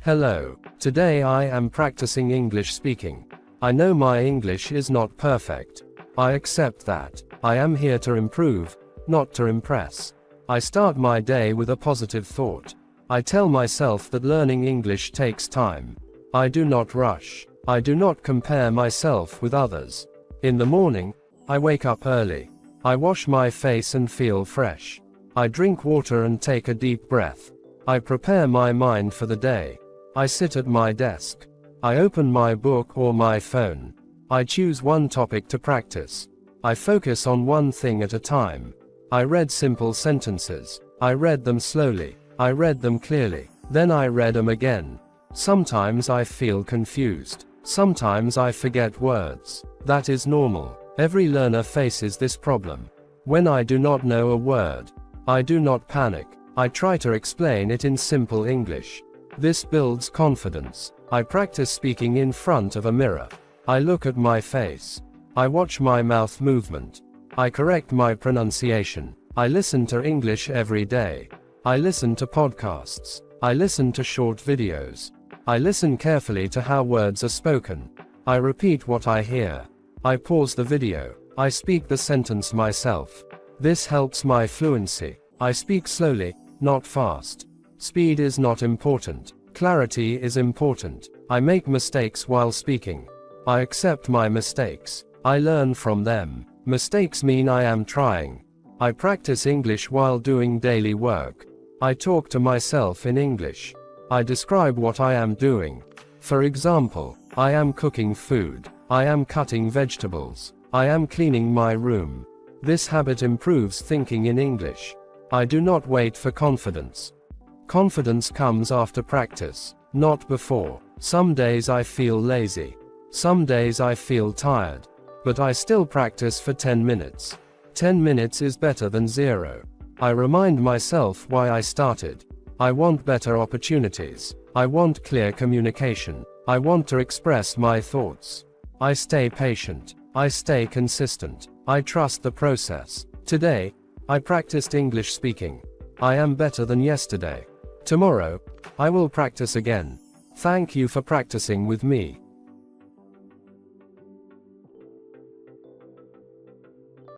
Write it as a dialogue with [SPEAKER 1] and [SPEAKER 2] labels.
[SPEAKER 1] Hello. Today I am practicing English speaking. I know my English is not perfect. I accept that. I am here to improve, not to impress. I start my day with a positive thought. I tell myself that learning English takes time. I do not rush. I do not compare myself with others. In the morning, I wake up early. I wash my face and feel fresh. I drink water and take a deep breath. I prepare my mind for the day. I sit at my desk. I open my book or my phone. I choose one topic to practice. I focus on one thing at a time. I read simple sentences. I read them slowly. I read them clearly. Then I read them again. Sometimes I feel confused. Sometimes I forget words. That is normal. Every learner faces this problem. When I do not know a word, I do not panic. I try to explain it in simple English. This builds confidence. I practice speaking in front of a mirror. I look at my face. I watch my mouth movement. I correct my pronunciation. I listen to English every day. I listen to podcasts. I listen to short videos. I listen carefully to how words are spoken. I repeat what I hear. I pause the video. I speak the sentence myself. This helps my fluency. I speak slowly, not fast. Speed is not important. Clarity is important. I make mistakes while speaking. I accept my mistakes. I learn from them. Mistakes mean I am trying. I practice English while doing daily work. I talk to myself in English. I describe what I am doing. For example, I am cooking food. I am cutting vegetables. I am cleaning my room. This habit improves thinking in English. I do not wait for confidence. Confidence comes after practice, not before. Some days I feel lazy. Some days I feel tired. But I still practice for 10 minutes. 10 minutes is better than 0. I remind myself why I started. I want better opportunities. I want clear communication. I want to express my thoughts. I stay patient. I stay consistent. I trust the process. Today, I practiced English speaking. I am better than yesterday. Tomorrow, I will practice again. Thank you for practicing with me.